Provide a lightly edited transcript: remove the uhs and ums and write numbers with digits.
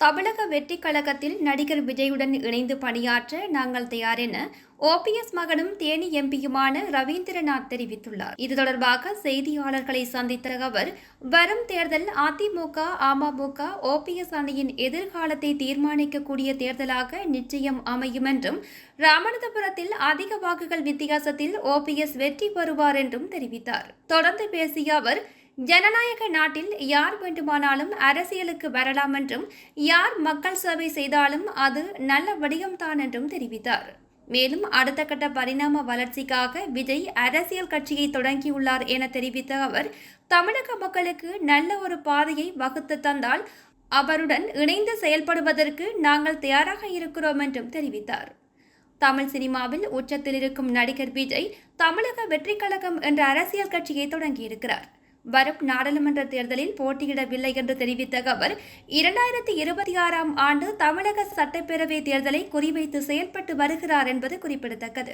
தமிழக வெற்றிக் கழகத்தில் நடிகர் விஜயுடன் இணைந்து பணியாற்ற நாங்கள் தயார் என ஓபிஎஸ் மகனும் தேனி எம்பியுமான ரவீந்திரநாத் தெரிவித்துள்ளார். இது தொடர்பாக செய்தியாளர்களை சந்தித்த அவர், வரும் தேர்தல் அதிமுக, அமமுக, ஓபிஎஸ் அணியின் எதிர்காலத்தை தீர்மானிக்கக்கூடிய தேர்தலாக நிச்சயம் அமையும் என்றும், ராமநாதபுரத்தில் அதிக வாக்குகள் வித்தியாசத்தில் ஓபிஎஸ் வெற்றி பெறுவார் என்றும் தெரிவித்தார். தொடர்ந்து பேசிய அவர், ஜனநாயக நாட்டில் யார் வேண்டுமானாலும் அரசியலுக்கு வரலாம் என்றும், யார் மக்கள் சேவை செய்தாலும் அது நல்ல விடயம்தான் என்றும் தெரிவித்தார். மேலும் அடுத்த கட்ட பரிணாம வளர்ச்சிக்காக விஜய் அரசியல் கட்சியை தொடங்கியுள்ளார் என தெரிவித்த அவர், தமிழக மக்களுக்கு நல்ல ஒரு பாதையை வகுத்து தந்தால் அவருடன் இணைந்து செயல்படுவதற்கு நாங்கள் தயாராக இருக்கிறோம் என்றும் தெரிவித்தார். தமிழ் சினிமாவில் உச்சத்தில் இருக்கும் நடிகர் விஜய் தமிழக வெற்றிக் கழகம் என்ற அரசியல் கட்சியை தொடங்கியிருக்கிறார். வரும் நாடாளுமன்ற தேர்தலில் போட்டியிடவில்லை என்று தெரிவித்த அவர், 2026ஆம் ஆண்டு தமிழக சட்டப்பேரவை தேர்தலை குறிவைத்து செயல்பட்டு வருகிறார் என்பது குறிப்பிடத்தக்கது.